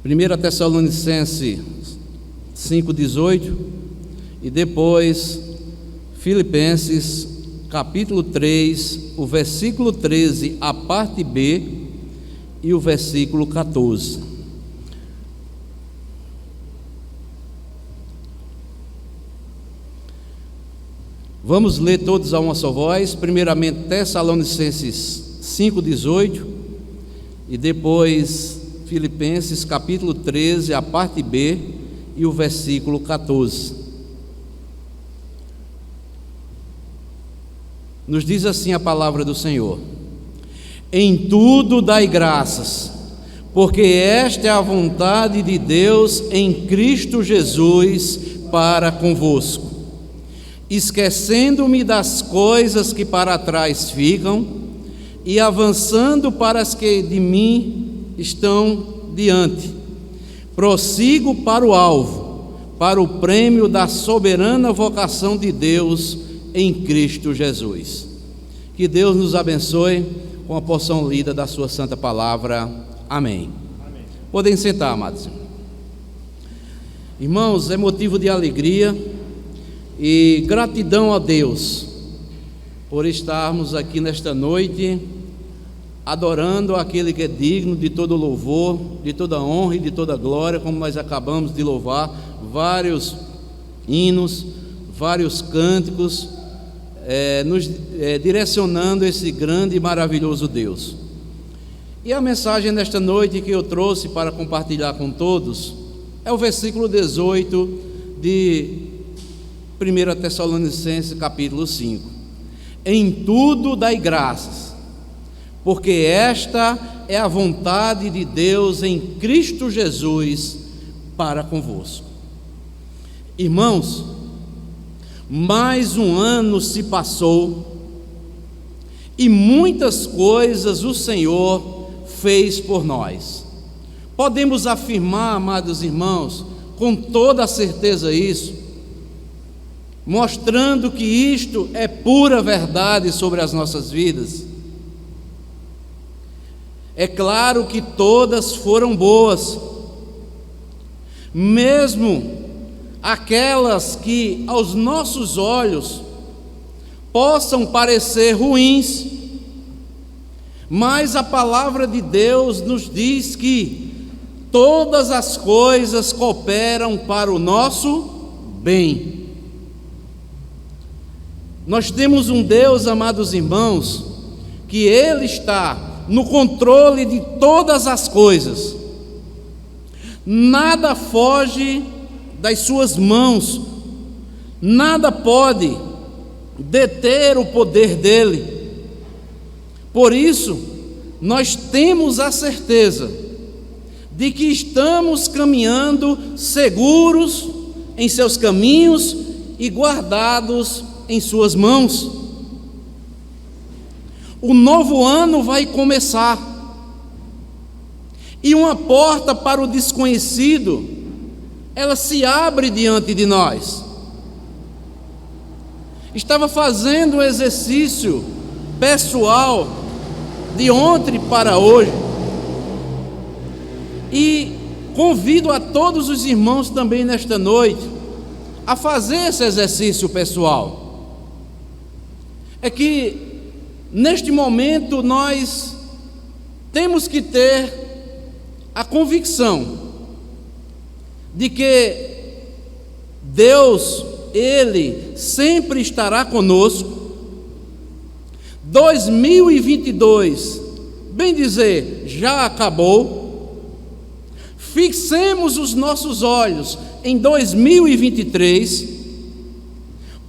1 Tessalonicenses 5,18 e depois Filipenses capítulo 3, o versículo 13, a parte B e o versículo 14. Vamos ler todos a uma só voz. Primeiramente Tessalonicenses 5,18 e depois Filipenses capítulo 13, a parte B e o versículo 14. Nos diz assim a palavra do Senhor: em tudo dai graças, porque esta é a vontade de Deus em Cristo Jesus para convosco, esquecendo-me das coisas que para trás ficam e avançando para as que de mim estão diante, prossigo para o alvo, para o prêmio da soberana vocação de Deus em Cristo Jesus. Que Deus nos abençoe com a porção lida da sua santa palavra. Amém. Amém. Podem sentar, amados irmãos. É motivo de alegria e gratidão a Deus por estarmos aqui nesta noite adorando aquele que é digno de todo louvor, de toda honra e de toda glória, como nós acabamos de louvar vários hinos, vários cânticos, direcionando esse grande e maravilhoso Deus. E a mensagem nesta noite que eu trouxe para compartilhar com todos é o versículo 18 de 1 Tessalonicenses capítulo 5. Em tudo dai graças, porque esta é a vontade de Deus em Cristo Jesus para convosco. Irmãos, mais um ano se passou e muitas coisas o Senhor fez por nós. Podemos afirmar, amados irmãos, com toda a certeza isso, mostrando que isto é pura verdade sobre as nossas vidas. É claro que todas foram boas, mesmo aquelas que aos nossos olhos possam parecer ruins, mas a palavra de Deus nos diz que todas as coisas cooperam para o nosso bem. Nós temos um Deus, amados irmãos, que Ele está no controle de todas as coisas, nada foge das suas mãos, nada pode deter o poder dele. Por isso, nós temos a certeza de que estamos caminhando seguros em seus caminhos e guardados em suas mãos. O novo ano vai começar e uma porta para o desconhecido, ela se abre diante de nós. Estava fazendo um exercício pessoal de ontem para hoje e convido a todos os irmãos também nesta noite a fazer esse exercício pessoal. É que neste momento nós temos que ter a convicção de que Deus, Ele sempre estará conosco. 2022, bem dizer, já acabou. Fixemos os nossos olhos em 2023,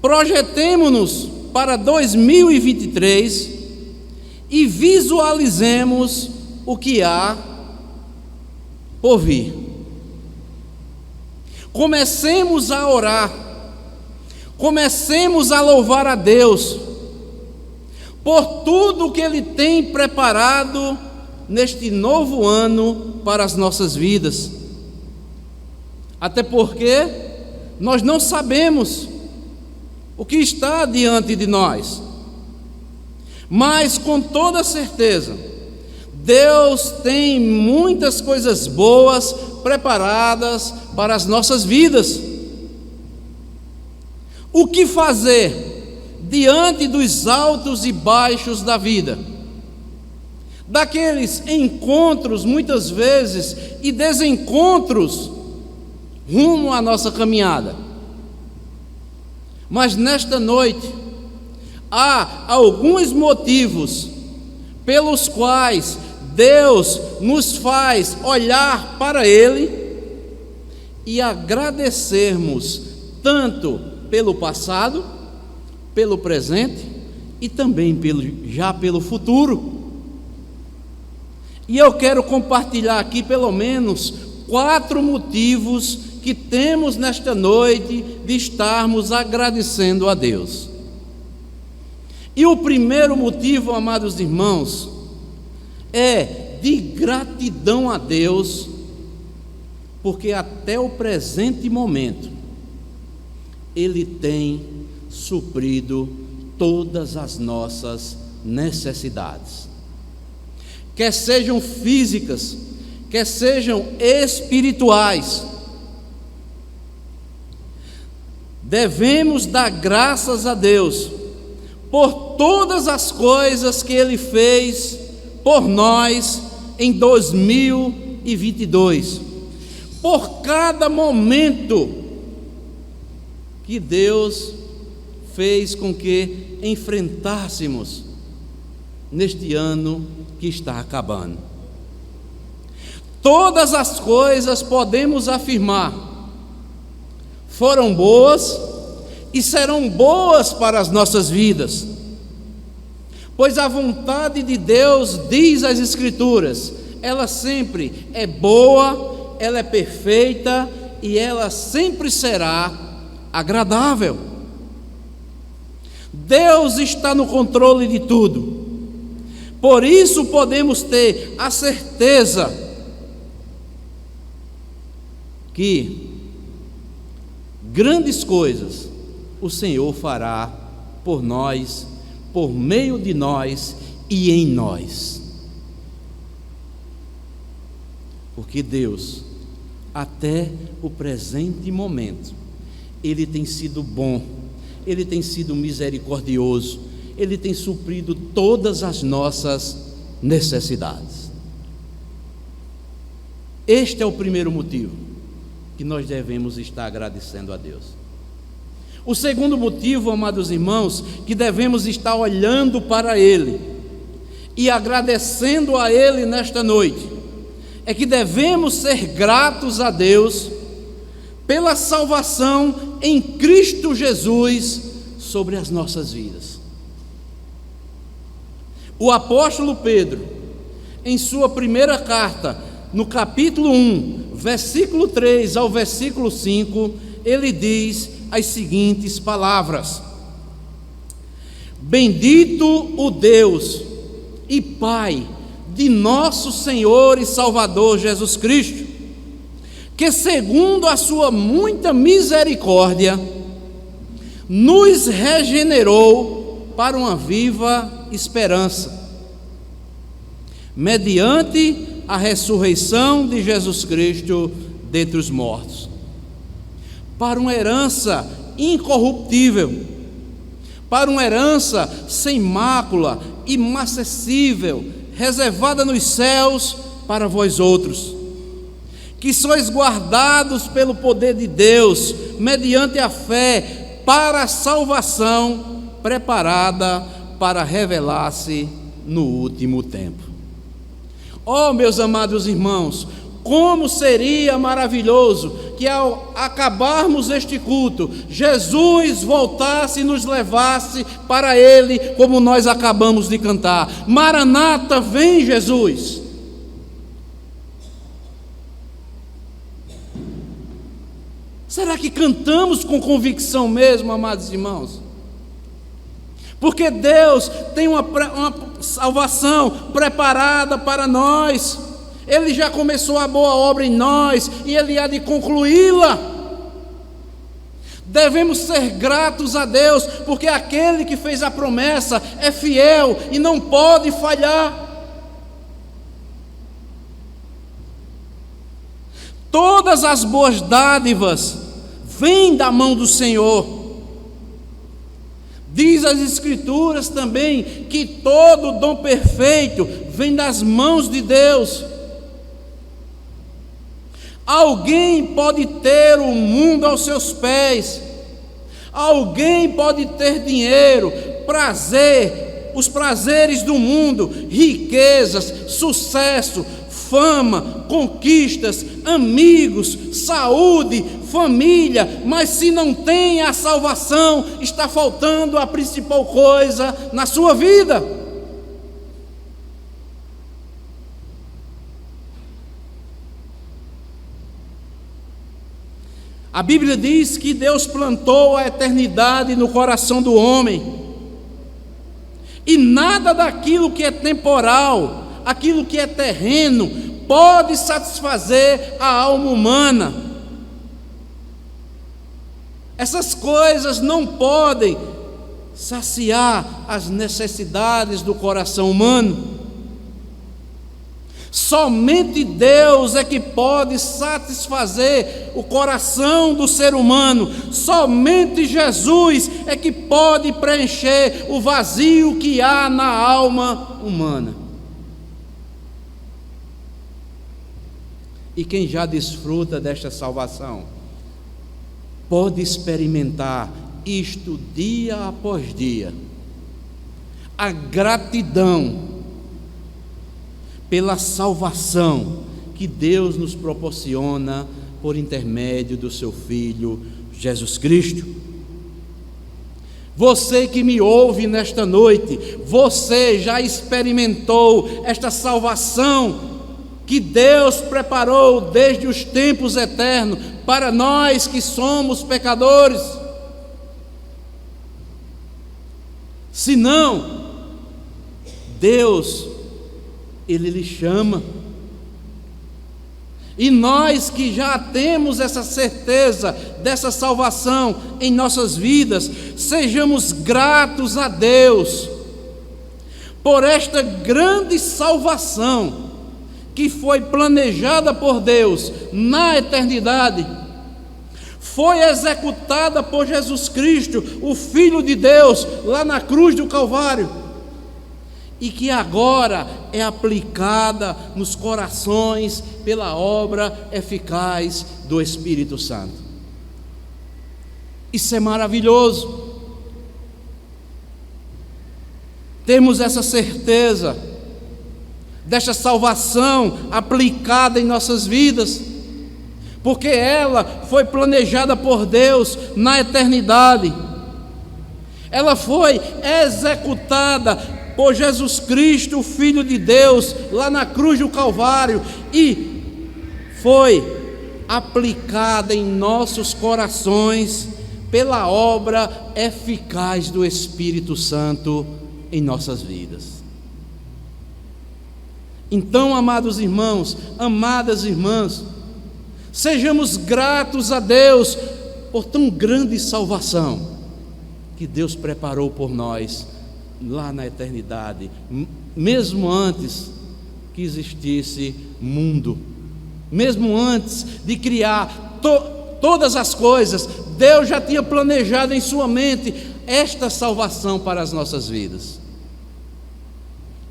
projetemo-nos para 2023 e visualizemos o que há por vir. Comecemos a orar, comecemos a louvar a Deus por tudo que Ele tem preparado neste novo ano para as nossas vidas. Até porque nós não sabemos o que está diante de nós, mas com toda certeza, Deus tem muitas coisas boas preparadas para as nossas vidas. O que fazer diante dos altos e baixos da vida? Daqueles encontros, muitas vezes, e desencontros rumo à nossa caminhada. Mas nesta noite, há alguns motivos pelos quais Deus nos faz olhar para Ele e agradecermos tanto pelo passado, pelo presente e também já pelo futuro. E eu quero compartilhar aqui pelo menos 4 motivos que temos nesta noite de estarmos agradecendo a Deus. E o primeiro motivo, amados irmãos, é de gratidão a Deus, porque até o presente momento Ele tem suprido todas as nossas necessidades, quer sejam físicas, quer sejam espirituais. Devemos dar graças a Deus por todas as coisas que Ele fez por nós em 2022, por cada momento que Deus fez com que enfrentássemos neste ano que está acabando. Todas as coisas, podemos afirmar, foram boas e serão boas para as nossas vidas, pois a vontade de Deus, diz as Escrituras, ela sempre é boa, ela é perfeita e ela sempre será agradável. Deus está no controle de tudo, por isso podemos ter a certeza que grandes coisas o Senhor fará por nós, por meio de nós e em nós. Porque Deus, até o presente momento, Ele tem sido bom, Ele tem sido misericordioso, Ele tem suprido todas as nossas necessidades. Este é o primeiro motivo que nós devemos estar agradecendo a Deus. O segundo motivo, amados irmãos, que devemos estar olhando para Ele e agradecendo a Ele nesta noite, é que devemos ser gratos a Deus pela salvação em Cristo Jesus sobre as nossas vidas. O apóstolo Pedro, em sua primeira carta, no capítulo 1, versículo 3 ao versículo 5, ele diz as seguintes palavras: Bendito o Deus e Pai de nosso Senhor e Salvador Jesus Cristo, que segundo a sua muita misericórdia, nos regenerou para uma viva esperança, mediante a ressurreição de Jesus Cristo dentre os mortos, para uma herança incorruptível, para uma herança sem mácula, imacessível, reservada nos céus para vós outros, que sois guardados pelo poder de Deus, mediante a fé, para a salvação preparada para revelar-se no último tempo. Oh, meus amados irmãos, como seria maravilhoso que ao acabarmos este culto, Jesus voltasse e nos levasse para Ele, como nós acabamos de cantar: Maranata, vem Jesus. Será que cantamos com convicção mesmo, amados irmãos? Porque Deus tem uma salvação preparada para nós. Ele já começou a boa obra em nós e Ele há de concluí-la. Devemos ser gratos a Deus, porque aquele que fez a promessa é fiel e não pode falhar. Todas as boas dádivas vêm da mão do Senhor. Diz as Escrituras também que todo dom perfeito vem das mãos de Deus. Alguém pode ter o mundo aos seus pés, alguém pode ter dinheiro, prazer, os prazeres do mundo, riquezas, sucesso, fama, conquistas, amigos, saúde, família, mas se não tem a salvação, está faltando a principal coisa na sua vida. A Bíblia diz que Deus plantou a eternidade no coração do homem, e nada daquilo que é temporal, aquilo que é terreno, pode satisfazer a alma humana. Essas coisas não podem saciar as necessidades do coração humano. Somente Deus é que pode satisfazer o coração do ser humano. Somente Jesus é que pode preencher o vazio que há na alma humana. E quem já desfruta desta salvação pode experimentar isto dia após dia. A gratidão pela salvação que Deus nos proporciona por intermédio do seu Filho Jesus Cristo. Você que me ouve nesta noite, você já experimentou esta salvação que Deus preparou desde os tempos eternos para nós que somos pecadores? Se não, Deus, Ele lhe chama. E nós que já temos essa certeza dessa salvação em nossas vidas, sejamos gratos a Deus por esta grande salvação que foi planejada por Deus na eternidade, foi executada por Jesus Cristo, o Filho de Deus, lá na cruz do Calvário, e que agora é aplicada nos corações pela obra eficaz do Espírito Santo. Isso é maravilhoso. Temos essa certeza desta salvação aplicada em nossas vidas, porque ela foi planejada por Deus na eternidade. Ela foi executada por Jesus Cristo, o Filho de Deus, lá na cruz do Calvário, e foi aplicada em nossos corações pela obra eficaz do Espírito Santo em nossas vidas. Então, amados irmãos, amadas irmãs, sejamos gratos a Deus por tão grande salvação que Deus preparou por nós lá na eternidade, mesmo antes que existisse mundo, mesmo antes de criar todas as coisas, Deus já tinha planejado em sua mente esta salvação para as nossas vidas.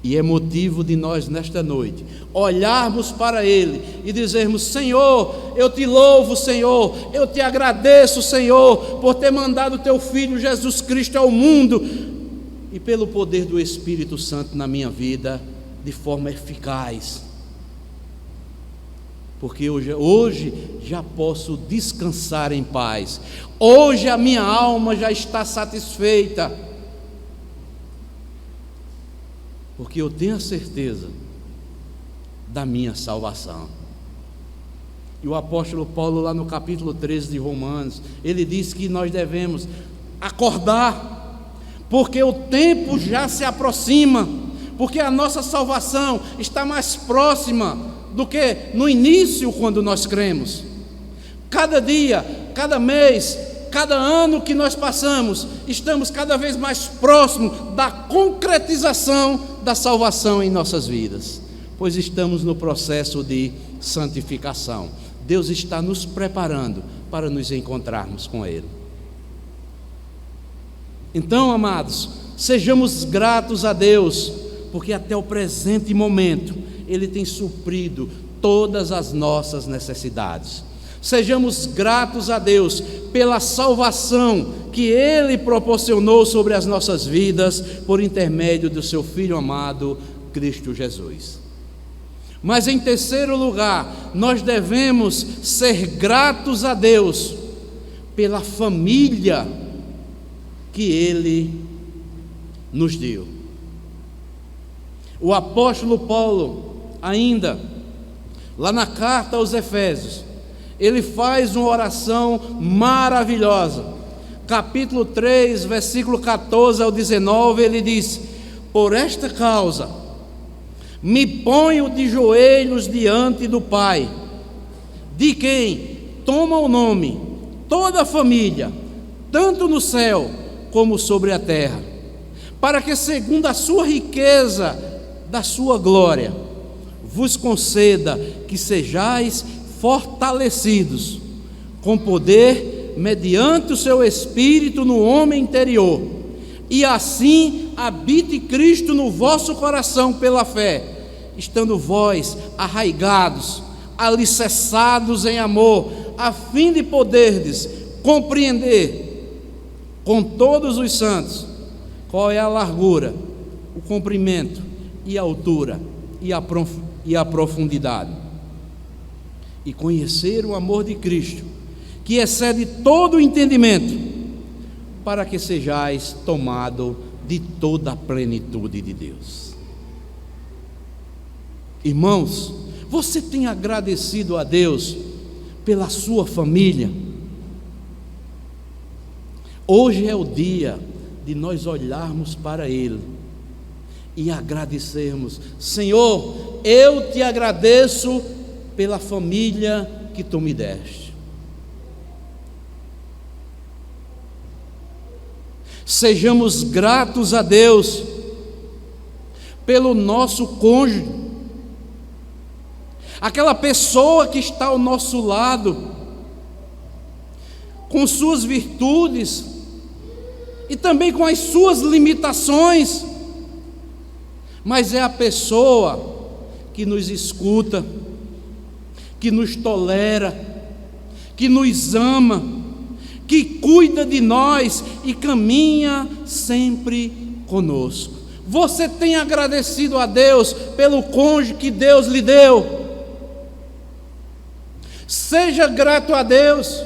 E é motivo de nós nesta noite olharmos para Ele e dizermos: Senhor, eu te louvo, Senhor, eu te agradeço, Senhor, por ter mandado o teu Filho Jesus Cristo ao mundo, e pelo poder do Espírito Santo na minha vida, de forma eficaz, porque hoje já posso descansar em paz, hoje a minha alma já está satisfeita, porque eu tenho a certeza da minha salvação. E o apóstolo Paulo, lá no capítulo 13 de Romanos, ele diz que nós devemos acordar, porque o tempo já se aproxima, porque a nossa salvação está mais próxima do que no início, quando nós cremos. Cada dia, cada mês, cada ano que nós passamos, estamos cada vez mais próximos da concretização da salvação em nossas vidas, pois estamos no processo de santificação. Deus está nos preparando para nos encontrarmos com Ele. Então, amados, sejamos gratos a Deus, porque até o presente momento Ele tem suprido todas as nossas necessidades. Sejamos gratos a Deus pela salvação que Ele proporcionou sobre as nossas vidas por intermédio do seu Filho amado, Cristo Jesus. Mas em terceiro lugar, nós devemos ser gratos a Deus pela família que Ele nos deu. O apóstolo Paulo, ainda, lá na carta aos Efésios, ele faz uma oração maravilhosa. Capítulo 3, versículo 14 ao 19, ele diz: por esta causa, me ponho de joelhos diante do Pai, de quem toma o nome toda a família, tanto no céu como sobre a terra, para que, segundo a sua riqueza da sua glória, vos conceda que sejais fortalecidos com poder mediante o seu Espírito no homem interior, e assim habite Cristo no vosso coração pela fé, estando vós arraigados, alicerçados em amor, a fim de poderdes compreender com todos os santos qual é a largura, o comprimento e a altura e a profundidade, e conhecer o amor de Cristo, que excede todo o entendimento, para que sejais tomados de toda a plenitude de Deus. Irmãos, você tem agradecido a Deus pela sua família? Hoje é o dia de nós olharmos para Ele e agradecermos: Senhor, eu te agradeço pela família que tu me deste. Sejamos gratos a Deus pelo nosso cônjuge, aquela pessoa que está ao nosso lado, com suas virtudes e também com as suas limitações, mas é a pessoa que nos escuta, que nos tolera, que nos ama, que cuida de nós e caminha sempre conosco. Você tem agradecido a Deus pelo cônjuge que Deus lhe deu? Seja grato a Deus.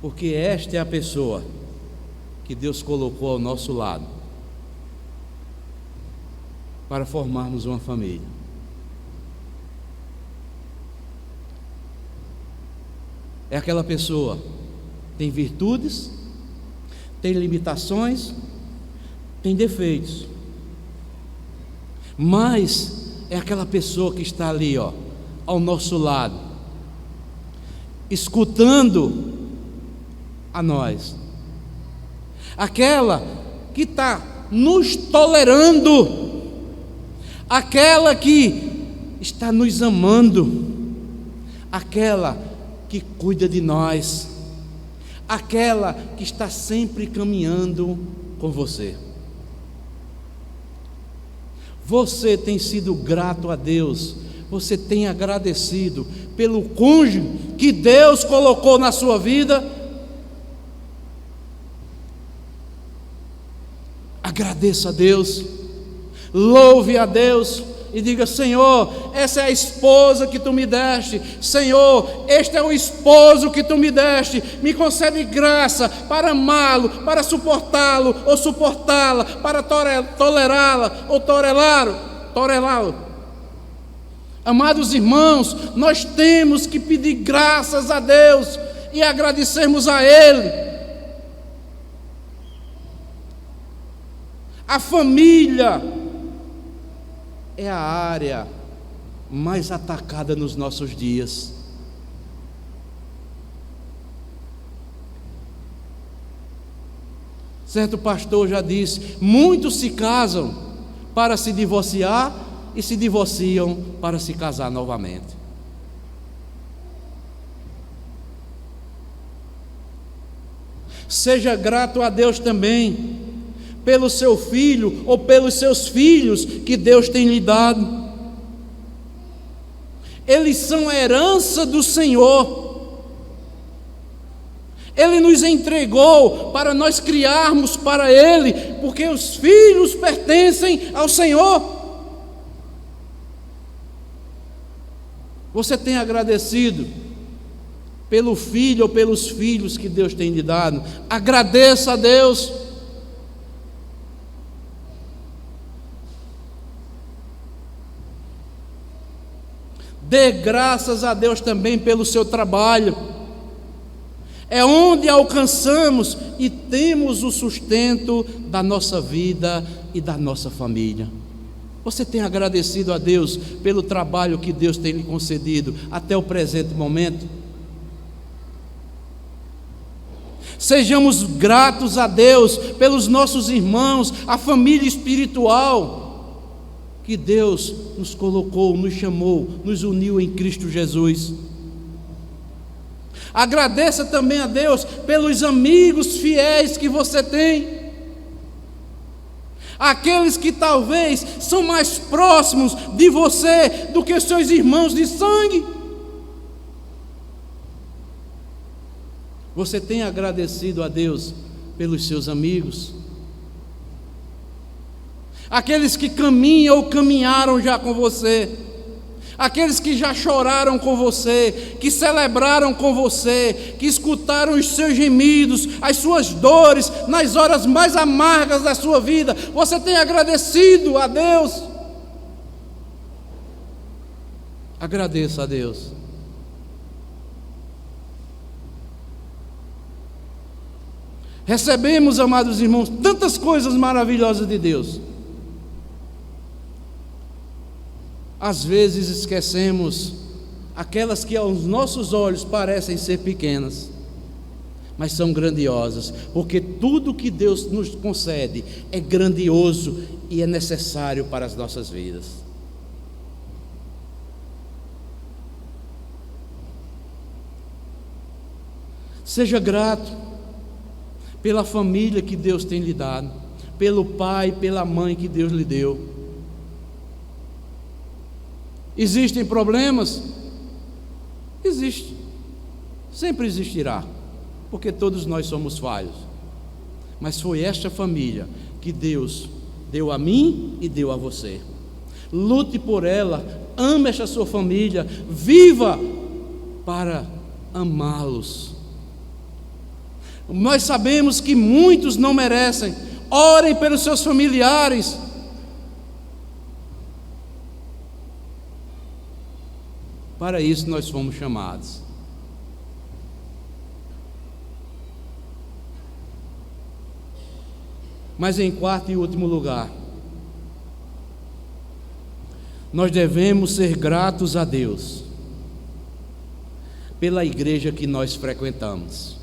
Porque esta é a pessoa que Deus colocou ao nosso lado para formarmos uma família. É aquela pessoa que tem virtudes, tem limitações, tem defeitos, mas é aquela pessoa que está ali, ao nosso lado, escutando a nós, aquela que está nos tolerando, aquela que está nos amando, aquela que cuida de nós, aquela que está sempre caminhando com você. Você tem sido grato a Deus, você tem agradecido pelo cônjuge que Deus colocou na sua vida? Agradeça a Deus, louve a Deus e diga: Senhor, essa é a esposa que tu me deste. Senhor, este é o esposo que tu me deste. Me concede graça para amá-lo, para suportá-lo ou suportá-la, para tolerá-la ou tolerá-lo. Amados irmãos, nós temos que pedir graças a Deus e agradecermos a Ele. A família é a área mais atacada nos nossos dias. Certo pastor já disse: muitos se casam para se divorciar e se divorciam para se casar novamente. Seja grato a Deus também pelo seu filho ou pelos seus filhos que Deus tem lhe dado. Eles são a herança do Senhor. Ele nos entregou para nós criarmos para Ele, porque os filhos pertencem ao Senhor. Você tem agradecido pelo filho ou pelos filhos que Deus tem lhe dado? Agradeça a Deus. Dê graças a Deus também pelo seu trabalho. É onde alcançamos e temos o sustento da nossa vida e da nossa família. Você tem agradecido a Deus pelo trabalho que Deus tem lhe concedido até o presente momento? Sejamos gratos a Deus pelos nossos irmãos, a família espiritual que Deus nos colocou, nos chamou, nos uniu em Cristo Jesus. Agradeça também a Deus pelos amigos fiéis que você tem, aqueles que talvez são mais próximos de você do que os seus irmãos de sangue. Você tem agradecido a Deus pelos seus amigos, aqueles que caminham ou caminharam já com você, aqueles que já choraram com você, que celebraram com você, que escutaram os seus gemidos, as suas dores, nas horas mais amargas da sua vida. Você tem agradecido a Deus? Agradeça a Deus. Recebemos, amados irmãos, tantas coisas maravilhosas de Deus. Às vezes esquecemos aquelas que aos nossos olhos parecem ser pequenas, mas são grandiosas, porque tudo que Deus nos concede é grandioso e é necessário para as nossas vidas. Seja grato pela família que Deus tem lhe dado, pelo pai, pela mãe que Deus lhe deu. Existem problemas? Existe, sempre existirá, porque todos nós somos falhos. Mas foi esta família que Deus deu a mim e deu a você. Lute por ela, ame esta sua família, viva para amá-los. Nós sabemos que muitos não merecem. Orem pelos seus familiares. Para isso nós fomos chamados. Mas em quarto e último lugar, nós devemos ser gratos a Deus pela igreja que nós frequentamos.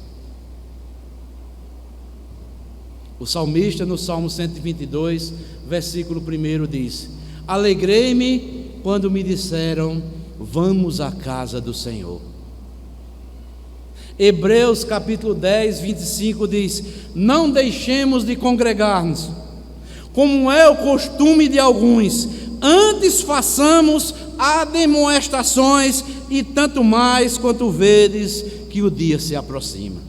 O salmista, no Salmo 122, versículo 1, diz: alegrei-me quando me disseram, vamos à casa do Senhor. Hebreus capítulo 10, 25 diz: não deixemos de congregar-nos, como é o costume de alguns, antes façamos admoestações, e tanto mais quanto vedes que o dia se aproxima.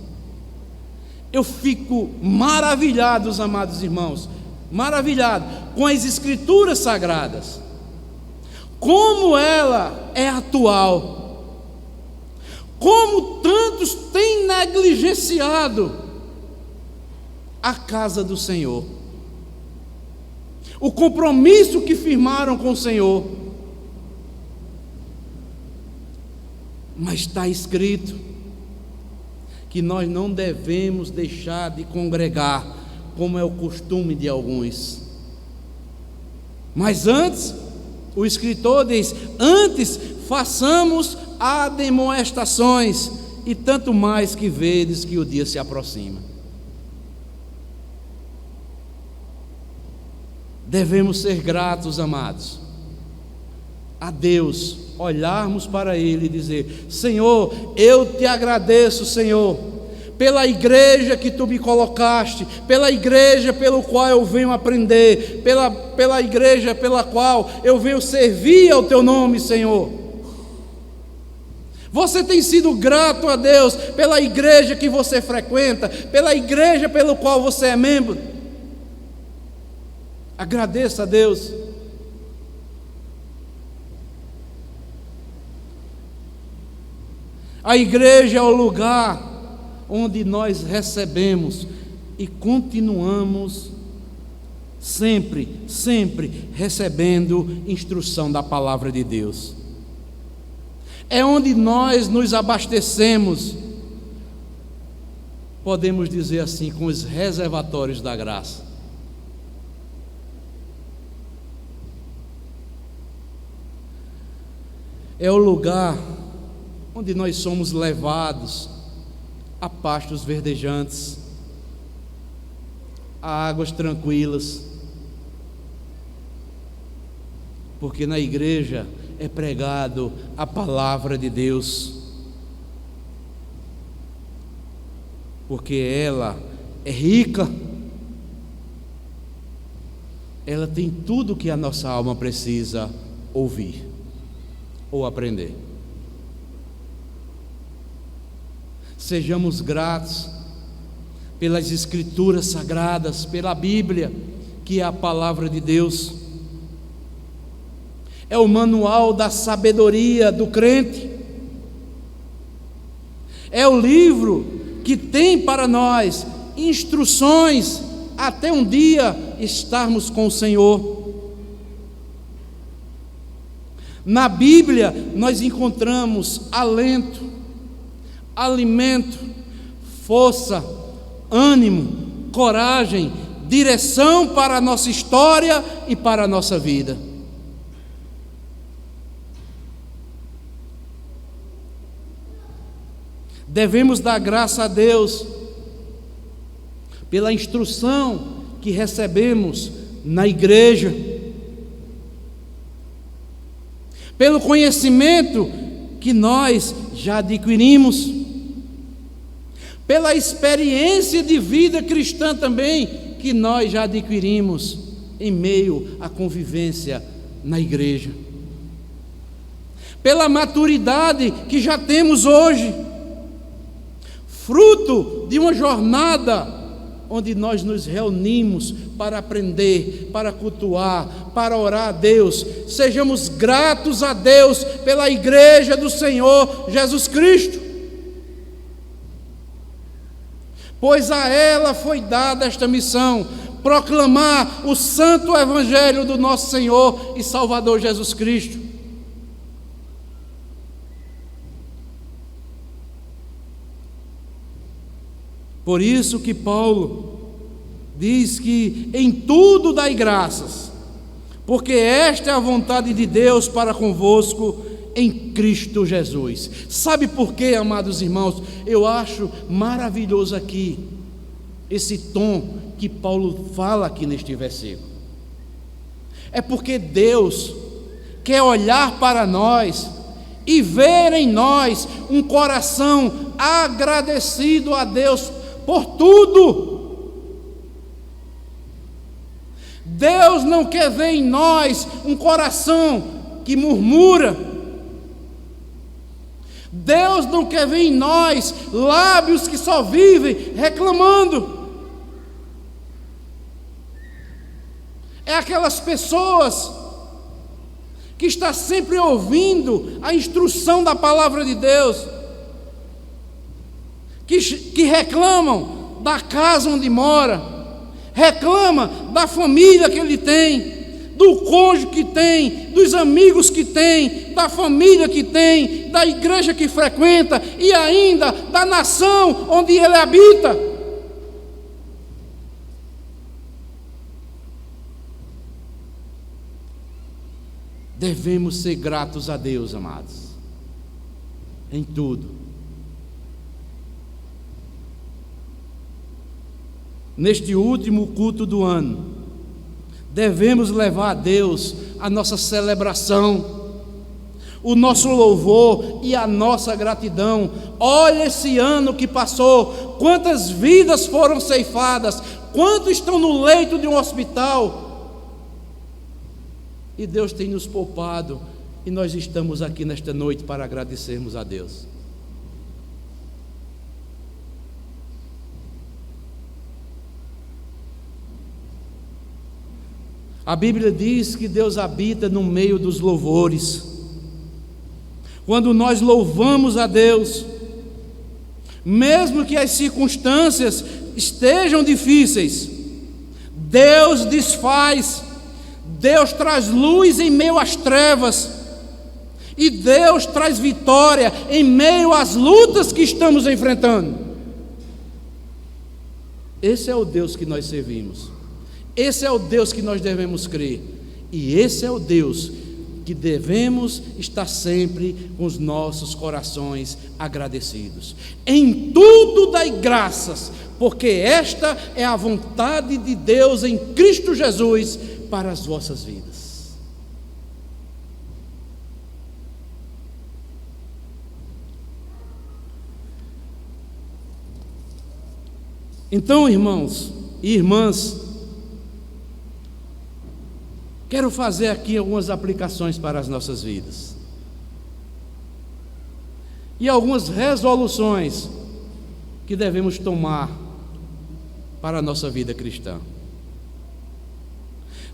Eu fico maravilhado, amados irmãos, maravilhado com as Escrituras Sagradas, como ela é atual, como tantos têm negligenciado a casa do Senhor, o compromisso que firmaram com o Senhor. Mas está escrito que nós não devemos deixar de congregar, como é o costume de alguns. Mas antes, o escritor diz: antes façamos admoestações, e tanto mais que vedes que o dia se aproxima. Devemos ser gratos, amados, a Deus, olharmos para Ele e dizer: Senhor, eu te agradeço, Senhor, pela igreja que Tu me colocaste, pela igreja pelo qual eu venho aprender, pela igreja pela qual eu venho servir ao Teu nome, Senhor. Você tem sido grato a Deus pela igreja que você frequenta, pela igreja pelo qual você é membro? Agradeça a Deus. A igreja é o lugar onde nós recebemos e continuamos sempre recebendo instrução da palavra de Deus. É onde nós nos abastecemos, podemos dizer assim, com os reservatórios da graça. É o lugar onde nós somos levados a pastos verdejantes, a águas tranquilas, porque na igreja é pregado a palavra de Deus, porque ela é rica, ela tem tudo que a nossa alma precisa ouvir ou aprender. Sejamos gratos pelas Escrituras Sagradas, pela Bíblia, que é a palavra de Deus. É o manual da sabedoria do crente. É o livro que tem para nós instruções até um dia estarmos com o Senhor. Na Bíblia nós encontramos alento, alimento, força, ânimo, coragem, direção para a nossa história e para a nossa vida. Devemos dar graça a Deus pela instrução que recebemos na igreja, pelo conhecimento que nós já adquirimos, pela experiência de vida cristã também que nós já adquirimos em meio à convivência na igreja, pela maturidade que já temos hoje, fruto de uma jornada onde nós nos reunimos para aprender, para cultuar, para orar a Deus. Sejamos gratos a Deus pela igreja do Senhor Jesus Cristo, pois a ela foi dada esta missão: proclamar o santo evangelho do nosso Senhor e Salvador Jesus Cristo. Por isso que Paulo diz que em tudo dai graças, porque esta é a vontade de Deus para convosco em Cristo Jesus. Sabe por quê, amados irmãos? Eu acho maravilhoso aqui esse tom que Paulo fala aqui neste versículo. É porque Deus quer olhar para nós e ver em nós um coração agradecido a Deus por tudo. Deus não quer ver em nós um coração que murmura. Deus não quer ver em nós lábios que só vivem reclamando. É aquelas pessoas que estão sempre ouvindo a instrução da palavra de Deus, que reclamam da casa onde mora, reclama da família que ele tem, do cônjuge que tem, dos amigos que tem, da família que tem, da igreja que frequenta e ainda da nação onde ele habita. Devemos ser gratos a Deus, amados, em tudo. Neste último culto do ano, devemos levar a Deus a nossa celebração, o nosso louvor e a nossa gratidão. Olha esse ano que passou, quantas vidas foram ceifadas, quantos estão no leito de um hospital, e Deus tem nos poupado, e nós estamos aqui nesta noite para agradecermos a Deus. A Bíblia diz que Deus habita no meio dos louvores. Quando nós louvamos a Deus, mesmo que as circunstâncias estejam difíceis, Deus desfaz, Deus traz luz em meio às trevas, e Deus traz vitória em meio às lutas que estamos enfrentando. Esse é o Deus que nós servimos. Esse é o Deus que nós devemos crer, e esse é o Deus que devemos estar sempre com os nossos corações agradecidos. Em tudo dai graças, porque esta é a vontade de Deus em Cristo Jesus para as vossas vidas. Então, irmãos e irmãs, quero fazer aqui algumas aplicações para as nossas vidas e algumas resoluções que devemos tomar para a nossa vida cristã.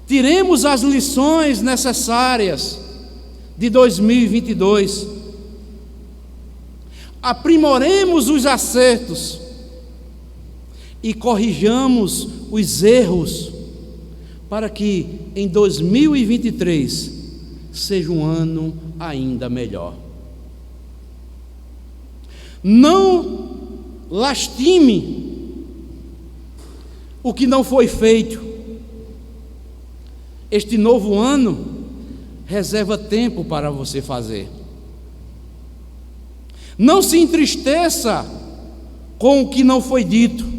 Tiremos as lições necessárias de 2022, aprimoremos os acertos e corrijamos os erros, para que em 2023 seja um ano ainda melhor. Não lastime o que não foi feito. Este novo ano reserva tempo para você fazer. Não se entristeça com o que não foi dito.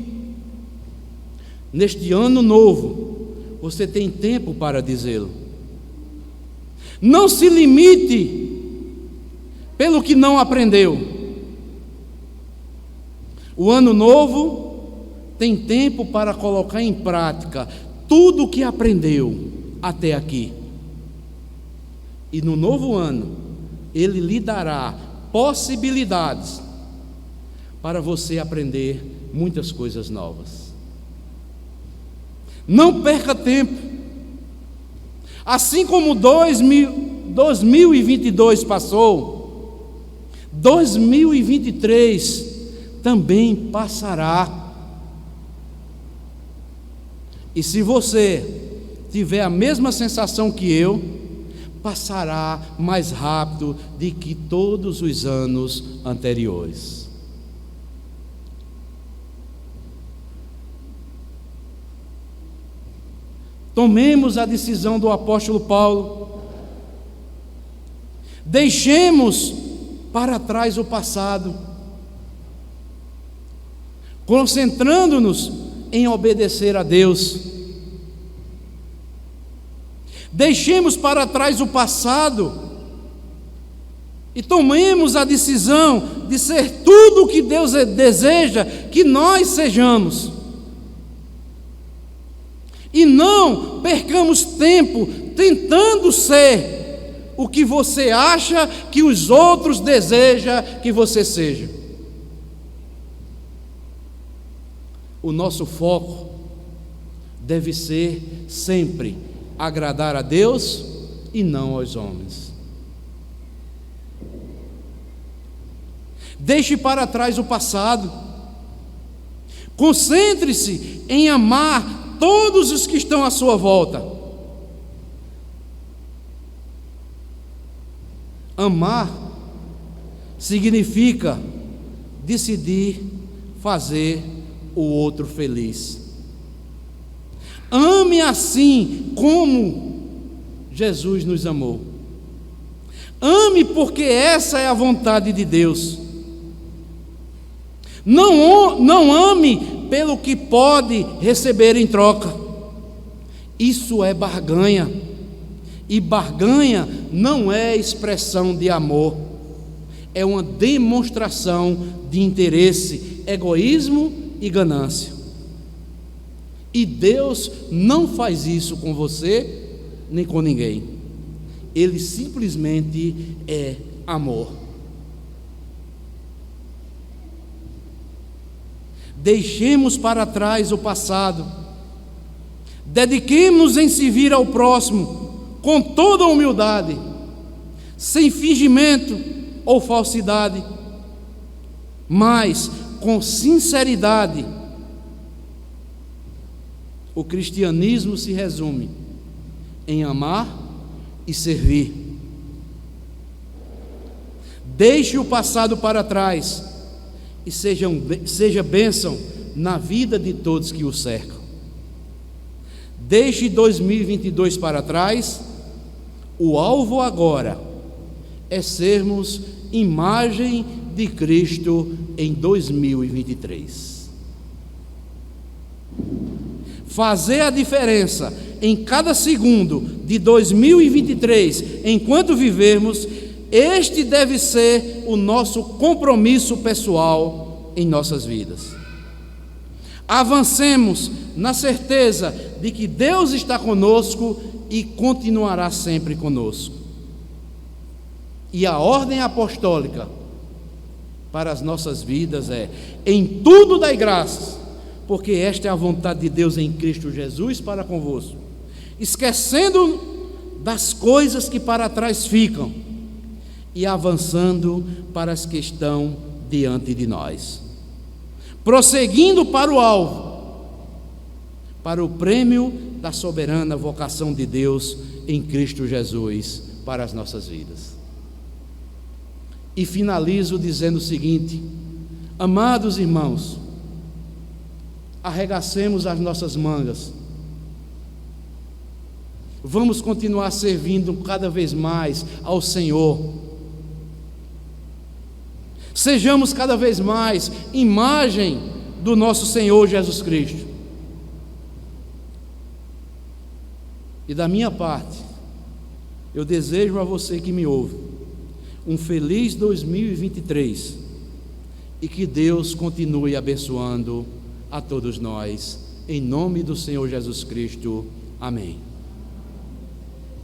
Neste ano novo, você tem tempo para dizê-lo. Não se limite pelo que não aprendeu. O ano novo tem tempo para colocar em prática tudo o que aprendeu até aqui. E no novo ano, Ele lhe dará possibilidades para você aprender muitas coisas novas. Não perca tempo. Assim como 2022 passou, 2023 também passará. E se você tiver a mesma sensação que eu, passará mais rápido do que todos os anos anteriores. Tomemos a decisão do apóstolo Paulo. Deixemos para trás o passado, concentrando-nos em obedecer a Deus. Deixemos para trás o passado e tomemos a decisão de ser tudo o que Deus deseja que nós sejamos. E não percamos tempo tentando ser o que você acha que os outros desejam que você seja. O nosso foco deve ser sempre agradar a Deus e não aos homens. Deixe para trás o passado. Concentre-se em amar todos os que estão à sua volta. Amar significa decidir fazer o outro feliz. Ame assim como Jesus nos amou. Ame porque essa é a vontade de Deus. Não ame pelo que pode receber em troca. Isso é barganha. E barganha não é expressão de amor, é uma demonstração de interesse, egoísmo e ganância. E Deus não faz isso com você, nem com ninguém. Ele simplesmente é amor. Deixemos para trás o passado, dediquemos-nos em servir ao próximo com toda a humildade, sem fingimento ou falsidade, mas com sinceridade. O cristianismo se resume em amar e servir. Deixe o passado para trás e seja bênção na vida de todos que o cercam. Deixe 2022 para trás. O alvo agora é sermos imagem de Cristo em 2023. Fazer a diferença em cada segundo de 2023, enquanto vivermos, este deve ser o nosso compromisso pessoal em nossas vidas. Avancemos na certeza de que Deus está conosco e continuará sempre conosco. E a ordem apostólica para as nossas vidas é: em tudo dai graças, porque esta é a vontade de Deus em Cristo Jesus para convosco, esquecendo das coisas que para trás ficam e avançando para as que estão diante de nós, prosseguindo para o alvo, para o prêmio da soberana vocação de Deus em Cristo Jesus para as nossas vidas. E finalizo dizendo o seguinte: amados irmãos, arregacemos as nossas mangas, vamos continuar servindo cada vez mais ao Senhor, sejamos cada vez mais imagem do nosso Senhor Jesus Cristo. E da minha parte, eu desejo a você que me ouve um feliz 2023 e que Deus continue abençoando a todos nós, em nome do Senhor Jesus Cristo. Amém.